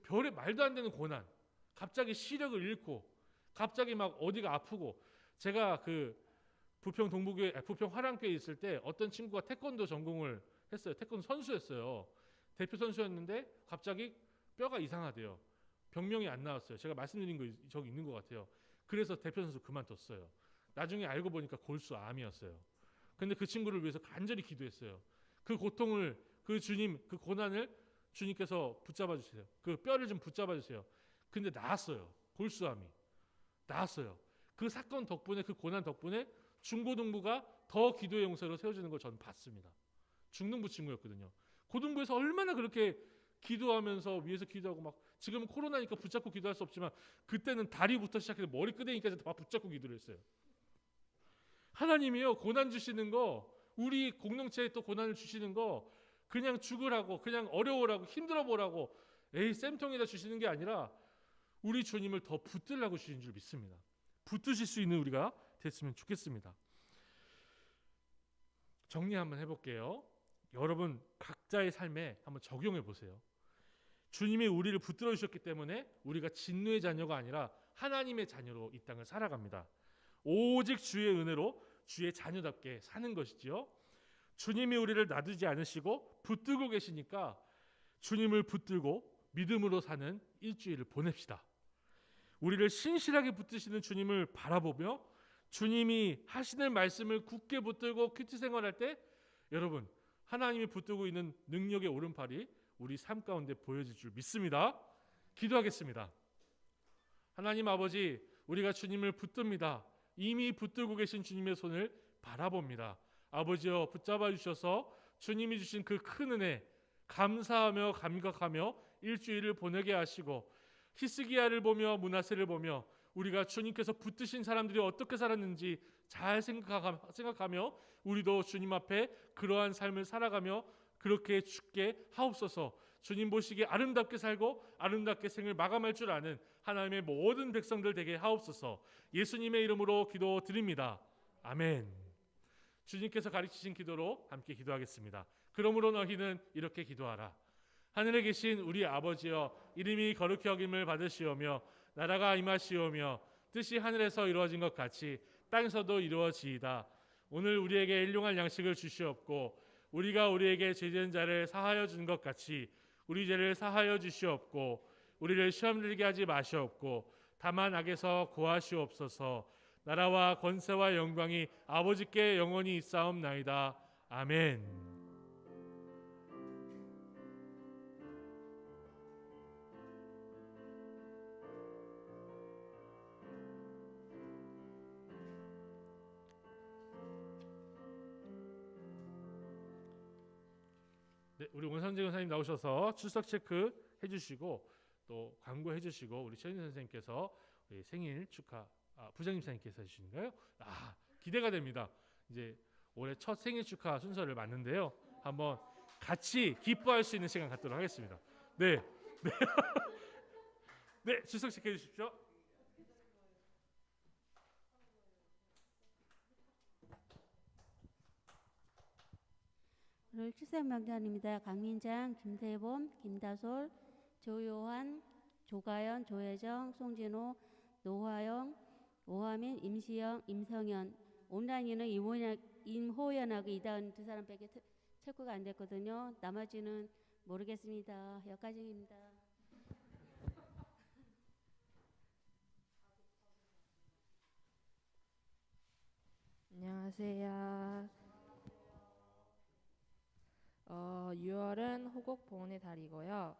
별의 말도 안 되는 고난, 갑자기 시력을 잃고 갑자기 막 어디가 아프고. 제가 그 부평 화랑교에 있을 때 어떤 친구가 태권도 전공을 했어요. 태권도 선수였어요. 대표 선수였는데 갑자기 뼈가 이상하대요. 병명이 안 나왔어요. 제가 말씀드린 거 저기 있는 것 같아요. 그래서 대표 선수 그만뒀어요. 나중에 알고 보니까 골수암이었어요. 근데 그 친구를 위해서 간절히 기도했어요. 그 고통을, 그 주님, 그 고난을 주님께서 붙잡아 주세요. 그 뼈를 좀 붙잡아 주세요. 근데 나았어요. 골수암이 나았어요. 그 사건 덕분에, 그 고난 덕분에 중고등부가 더 기도의 용사로 세워지는 걸 저는 봤습니다. 중등부 친구였거든요. 고등부에서 얼마나 그렇게 기도하면서 위에서 기도하고 막 지금은 코로나니까 붙잡고 기도할 수 없지만 그때는 다리부터 시작해서 머리끄댕이까지 다 붙잡고 기도를 했어요. 하나님이요 고난 주시는 거 우리 공동체에 또 고난을 주시는 거 그냥 죽으라고 그냥 어려우라고 힘들어 보라고 에이 쌤통에다 주시는 게 아니라 우리 주님을 더 붙들라고 주신 줄 믿습니다. 붙드실 수 있는 우리가 됐으면 좋겠습니다. 정리 한번 해볼게요. 여러분 각자의 삶에 한번 적용해 보세요. 주님이 우리를 붙들어 주셨기 때문에 우리가 진노의 자녀가 아니라 하나님의 자녀로 이 땅을 살아갑니다. 오직 주의 은혜로 주의 자녀답게 사는 것이지요. 주님이 우리를 놔두지 않으시고 붙들고 계시니까 주님을 붙들고 믿음으로 사는 일주일을 보냅시다. 우리를 신실하게 붙드시는 주님을 바라보며 주님이 하시는 말씀을 굳게 붙들고 큐티 생활할 때 여러분 하나님이 붙들고 있는 능력의 오른팔이 우리 삶 가운데 보여질 줄 믿습니다. 기도하겠습니다. 하나님 아버지 우리가 주님을 붙듭니다. 이미 붙들고 계신 주님의 손을 바라봅니다. 아버지여 붙잡아 주셔서 주님이 주신 그 큰 은혜 감사하며 감격하며 일주일을 보내게 하시고 히스기야를 보며 므낫세를 보며 우리가 주님께서 붙드신 사람들이 어떻게 살았는지 잘 생각하며 우리도 주님 앞에 그러한 삶을 살아가며 그렇게 죽게 하옵소서. 주님 보시기에 아름답게 살고 아름답게 생을 마감할 줄 아는 하나님의 모든 백성들 되게 하옵소서. 예수님의 이름으로 기도드립니다. 아멘. 주님께서 가르치신 기도로 함께 기도하겠습니다. 그러므로 너희는 이렇게 기도하라. 하늘에 계신 우리 아버지여 이름이 거룩히 여김을 받으시오며 나라가 임하시오며 뜻이 하늘에서 이루어진 것 같이 땅에서도 이루어지이다. 오늘 우리에게 일용할 양식을 주시옵고 우리가 우리에게 죄진 자를 사하여 준 것 같이 우리 죄를 사하여 주시옵고 우리를 시험 들게 하지 마시옵고 다만 악에서 구하시옵소서. 나라와 권세와 영광이 아버지께 영원히 있사옵나이다. 아멘. 네, 우리 원상재 권사님 나오셔서 출석 체크 해주시고 또 광고 해주시고 우리 최은희 선생님께서 우리 생일 축하 부장님 사님께서 해주시는가요? 기대가 됩니다. 이제 올해 첫 생일 축하 순서를 맞는데요. 한번 같이 기뻐할 수 있는 시간 갖도록 하겠습니다. 네, 네, 네 출석 체크 해주십시오. 오늘 출석 명단입니다. 강민장, 김세범, 김다솔, 조요한, 조가연, 조혜정, 송진호, 노화영, 오하민, 임시영, 임성현. 온라인에는 임호연하고 이다은 두 사람밖에 체크가 안 됐거든요. 나머지는 모르겠습니다. 여기까지입니다. 안녕하세요. 6월은 호국 봉헌의 달이고요.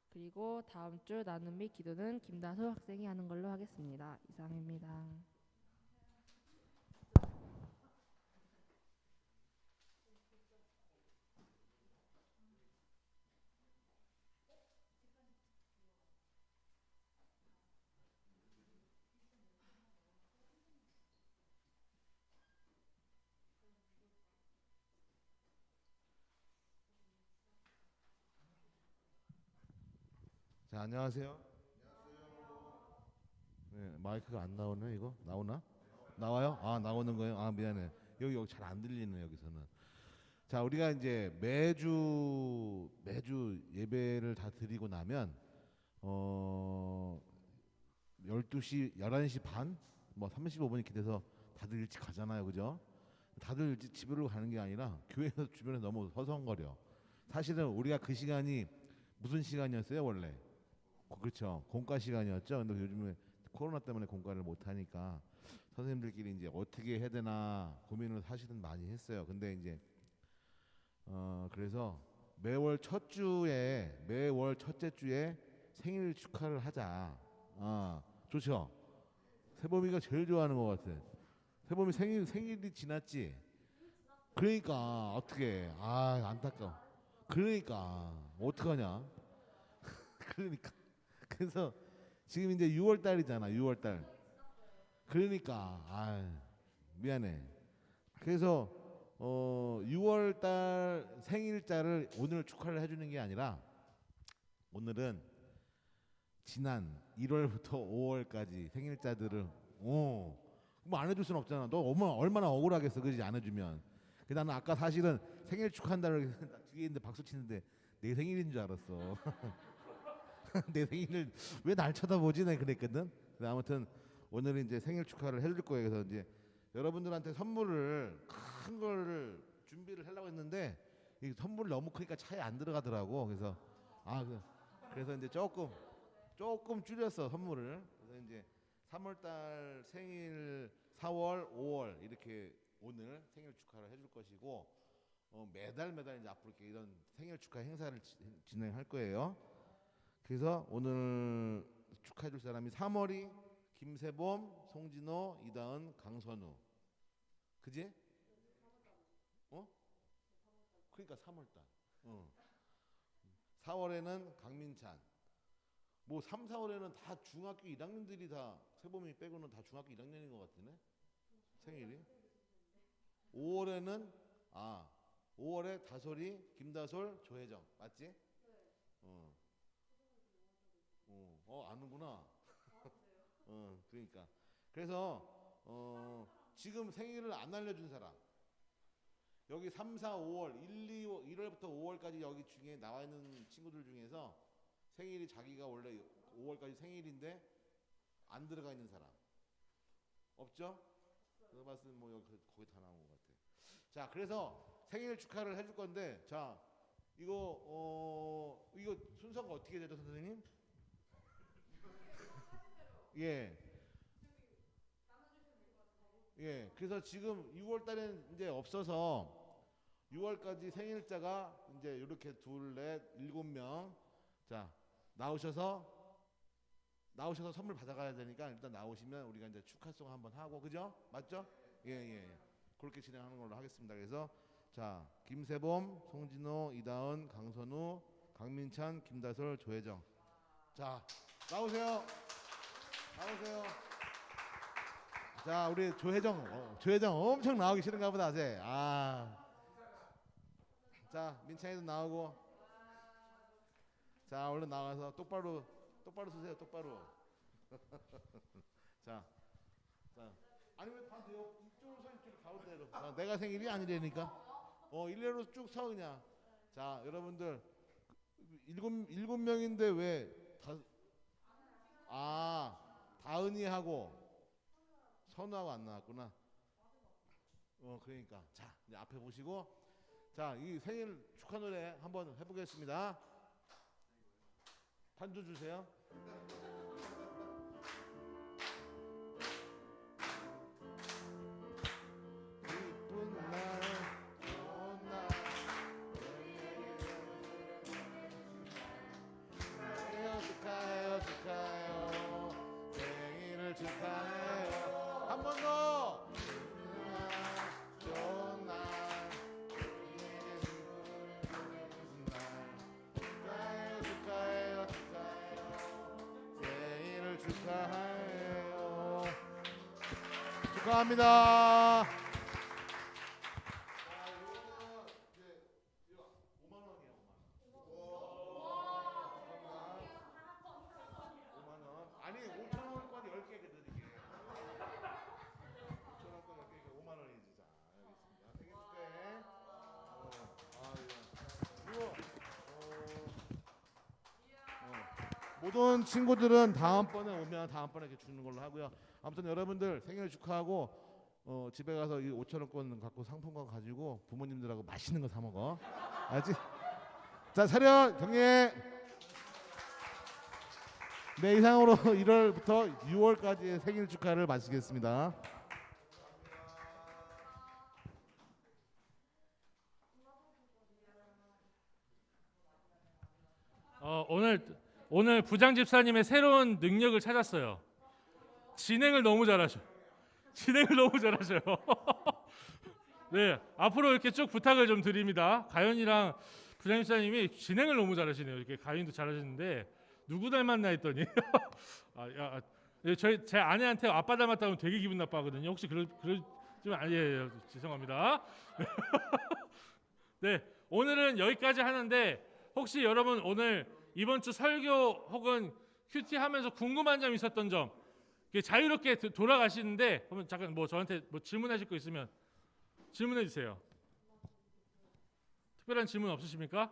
그리고 다음 주 나눔 및 기도는 김다솔 학생이 하는 걸로 하겠습니다. 이상입니다. 자, 안녕하세요. 네, 마이크가 안 나오네. 이거 나오나? 나와요? 나오는 거예요. 미안해. 여기 잘 안 들리네. 여기서는. 자, 우리가 이제 매주 예배를 다 드리고 나면 12시, 11시 반, 뭐 35분 이렇게 돼서 다들 일찍 가잖아요. 그죠? 다들 일찍 집으로 가는 게 아니라 교회에서 주변에 너무 서성거려. 사실은 우리가 그 시간이 무슨 시간이었어요, 원래? 그렇죠. 공과 시간이었죠. 근데 요즘에 코로나 때문에 공과를 못 하니까 선생님들끼리 이제 어떻게 해야 되나 고민을 사실은 많이 했어요. 근데 이제 그래서 매월 첫째 주에 생일 축하를 하자. 좋죠. 세범이가 제일 좋아하는 것 같아. 세범이 생일이 지났지. 그러니까 어떻게? 안타까워. 그러니까 어떡하냐? 그러니까 그래서 지금 이제 6월 달이잖아. 6월 달. 그러니까 미안해. 그래서 6월 달 생일자를 오늘 축하를 해주는 게 아니라 오늘은 지난 1월부터 5월까지 생일자들을 뭐 안 해줄 수는 없잖아. 너 얼마나 억울하겠어, 그지? 안 해주면. 나는 아까 사실은 생일 축하한다고 뒤에 있는데 박수 치는데 내 생일인 줄 알았어. 내 생일을 왜 날 쳐다보지? 내가 그랬거든. 근데 아무튼 오늘은 이제 생일 축하를 해줄 거예요. 그래서 이제 여러분들한테 선물을 큰 거를 준비를 하려고 했는데 이 선물 너무 크니까 차에 안 들어가더라고. 그래서 그래서 이제 조금 줄였어 선물을. 그래서 이제 3월달 생일 4월, 5월 이렇게 오늘 생일 축하를 해줄 것이고 매달 이제 앞으로 이렇게 이런 생일 축하 행사를 진행할 거예요. 그래서 오늘 축하해줄 사람이 3월이 김세범, 송진호, 이다은, 강선우. 그지? 그러니까 3월달. 4월에는 강민찬. 뭐 3, 4월에는 다 중학교 1학년들이 다 세범이 빼고는 다 중학교 1학년인 것 같으네. 생일이. 5월에는 5월에 다솔이, 김다솔, 조혜정. 맞지? 아는구나. 그러니까. 그래서 지금 생일을 안 알려준 사람. 여기 3, 4, 5월, 1월부터 5월까지 여기 중에 나와 있는 친구들 중에서 생일이 자기가 원래 5월까지 생일인데 안 들어가 있는 사람 없죠? 그거 봤으면 뭐 여기 거의 다 나온 것 같아. 자, 그래서 생일 축하를 해줄 건데, 자, 이거 순서가 어떻게 되죠, 선생님? 예. 예. 그래서 지금 6월 달에는 이제 없어서 6월까지 생일자가 이제 이렇게 둘, 넷, 7명. 자, 나오셔서 선물 받아가야 되니까 일단 나오시면 우리가 이제 축하송 한번 하고, 그죠? 맞죠? 예. 그렇게 진행하는 걸로 하겠습니다. 그래서 자, 김세범, 송진호, 이다은, 강선우, 강민찬, 김다솔, 조혜정. 자, 나오세요. 자, 우리 조혜정 엄청 나오기 싫은가 보다. 자, 민찬이도 나오고. 자, 얼른 나와서 똑바로 쓰세요. 똑바로. 자, 아니 왜 다 돼요? 이쪽으로 서 있지, 가운데로. 내가 생일이 아니라니까. 일례로 쭉 서 그냥. 자, 여러분들 7명인데 왜 다은이하고 선우하고 안 나왔구나. 그러니까. 자, 이제 앞에 보시고, 자, 이 생일 축하 노래 한번 해보겠습니다. 반주 주세요. 기쁜 날, 좋은 날, 축하해요. 생일을 축하해요. 한 번 더. 좋은 날, 축하해요. 생일을 축하해요. 축하합니다. 아니 5,000원권 10개 드릴게요. 5,000원권 10개니까 5만 원이지. 자, 여기 있습니다. 생일 축하해. 모든 친구들은 다음번에 오면 다음번에 이렇게 주는 걸로 하고요. 아무튼 여러분들 생일 축하하고 집에 가서 이 5,000원권 갖고 상품권 가지고 부모님들하고 맛있는 거 사 먹어. 알지? 자, 차렷 경례. 네, 이상으로 1월부터 6월까지의 생일 축하를 마치겠습니다. 오늘 부장 집사님의 새로운 능력을 찾았어요. 진행을 너무 잘하셔요. 네, 앞으로 이렇게 쭉 부탁을 좀 드립니다. 가연이랑 부장님 사님이 진행을 너무 잘하시네요. 이렇게 가인도 잘하시는데 누구 닮았나 했더니 제 아내한테 아빠 닮았다고 하면 되게 기분 나빠하거든요. 혹시 그러지면 예, 죄송합니다. 네, 오늘은 여기까지 하는데 혹시 여러분 오늘 이번 주 설교 혹은 큐티 하면서 궁금한 점 있었던 점 자유롭게 돌아가시는데 그러면 잠깐 저한테 질문하실 거 있으면 질문해 주세요. 특별한 질문 없으십니까?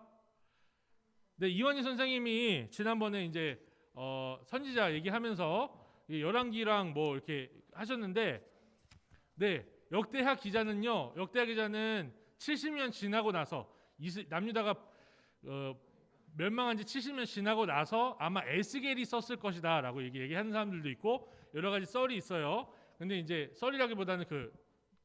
네, 이원희 선생님이 지난번에 이제 선지자 얘기하면서 열왕기랑 이렇게 하셨는데, 네, 역대하 기자는 70년 지나고 나서 남유다가 멸망한 지 70년 지나고 나서 아마 에스겔이 썼을 것이다라고 얘기하는 사람들도 있고 여러 가지 썰이 있어요. 근데 이제 썰이라기보다는 그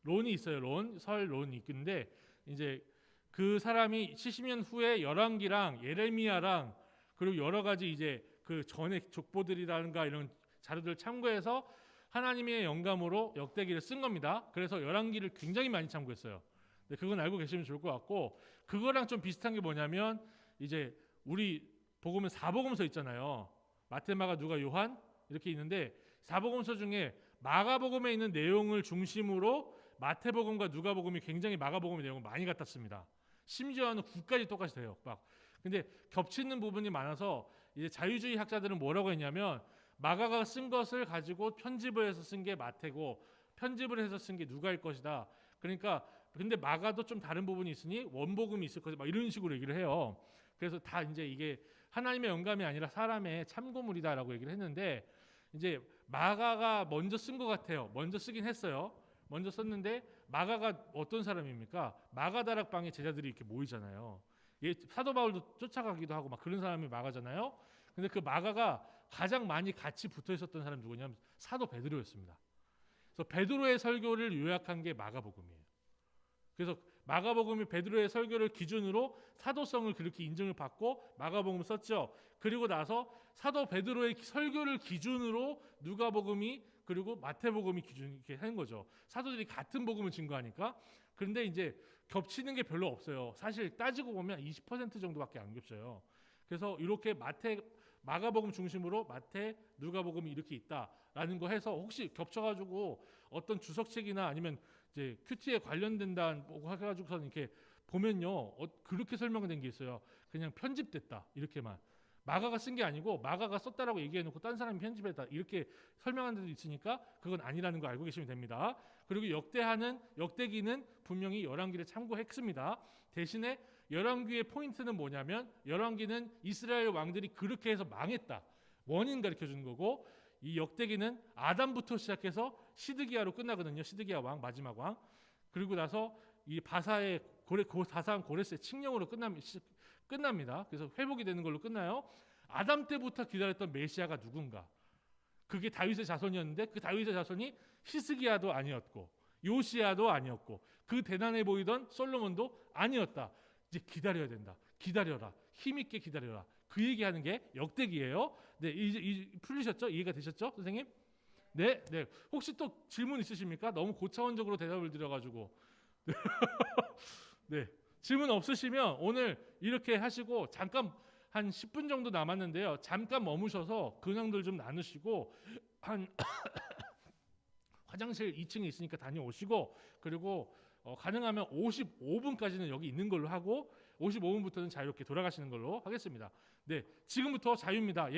론이 있어요. 설론이 있는데 이제 그 사람이 70년 후에 열왕기랑 예레미야랑 그리고 여러 가지 이제 그 전의 족보들이라든가 이런 자료들을 참고해서 하나님의 영감으로 역대기를 쓴 겁니다. 그래서 열왕기를 굉장히 많이 참고했어요. 네, 그건 알고 계시면 좋을 것 같고 그거랑 좀 비슷한 게 뭐냐면 이제 우리 복음은 사복음서 있잖아요. 마태, 마가, 누가, 요한 이렇게 있는데 사복음서 중에 마가복음에 있는 내용을 중심으로 마태복음과 누가복음이 굉장히 마가복음의 내용을 많이 갖다 씁니다. 심지어는 9까지 똑같이 돼요. 근데 겹치는 부분이 많아서 이제 자유주의 학자들은 뭐라고 했냐면 마가가 쓴 것을 가지고 편집을 해서 쓴 게 마태고 편집을 해서 쓴 게 누가일 것이다. 그러니까 근데 마가도 좀 다른 부분이 있으니 원복음이 있을 것이다. 이런 식으로 얘기를 해요. 그래서 다 이제 이게 하나님의 영감이 아니라 사람의 참고물이다라고 얘기를 했는데 이제 마가가 먼저 쓴 것 같아요. 먼저 쓰긴 했어요. 먼저 썼는데 마가가 어떤 사람입니까? 마가 다락방에 제자들이 이렇게 모이잖아요. 사도 바울도 쫓아가기도 하고 막 그런 사람이 마가잖아요. 근데 그 마가가 가장 많이 같이 붙어 있었던 사람이 누구냐면 사도 베드로였습니다. 그래서 베드로의 설교를 요약한 게 마가복음이에요. 그래서 마가복음이 베드로의 설교를 기준으로 사도성을 그렇게 인정을 받고 마가복음을 썼죠. 그리고 나서 사도 베드로의 설교를 기준으로 누가복음이 그리고 마태복음이 기준 이렇게 하는 거죠. 사도들이 같은 복음을 증거하니까. 그런데 이제 겹치는 게 별로 없어요. 사실 따지고 보면 20% 정도밖에 안 겹쳐요. 그래서 이렇게 마가복음 중심으로 마태, 누가복음이 이렇게 있다라는 거 해서 혹시 겹쳐가지고 어떤 주석책이나 아니면 이제 큐티에 관련된다고 해가지고서는 이렇게 보면요 그렇게 설명된 게 있어요. 그냥 편집됐다 이렇게만. 마가가 쓴 게 아니고 마가가 썼다라고 얘기해놓고 딴 사람이 편집했다 이렇게 설명한 데도 있으니까 그건 아니라는 거 알고 계시면 됩니다. 그리고 역대기는 분명히 열왕기를 참고했습니다. 대신에 열왕기의 포인트는 뭐냐면 열왕기는 이스라엘 왕들이 그렇게 해서 망했다 원인 가르쳐주는 거고 이 역대기는 아담부터 시작해서 시드기야로 끝나거든요. 시드기야 왕 마지막 왕. 그리고 나서 이 바사의 바사한 고레스의 칙령으로 끝납니다. 그래서 회복이 되는 걸로 끝나요. 아담 때부터 기다렸던 메시아가 누군가? 그게 다윗의 자손이었는데 그 다윗의 자손이 히스기야도 아니었고 요시야도 아니었고 그 대단해 보이던 솔로몬도 아니었다. 이제 기다려야 된다. 기다려라. 힘있게 기다려라. 그 얘기하는 게 역대기예요. 네, 이제 풀리셨죠? 이해가 되셨죠, 선생님? 네, 네. 혹시 또 질문 있으십니까? 너무 고차원적으로 대답을 드려가지고. 네, 질문 없으시면 오늘 이렇게 하시고 잠깐 한 10분 정도 남았는데요. 잠깐 머무셔서 근황들 좀 나누시고 한 화장실 2층에 있으니까 다녀오시고 그리고 가능하면 55분까지는 여기 있는 걸로 하고 55분부터는 자유롭게 돌아가시는 걸로 하겠습니다. 네, 지금부터 자유입니다.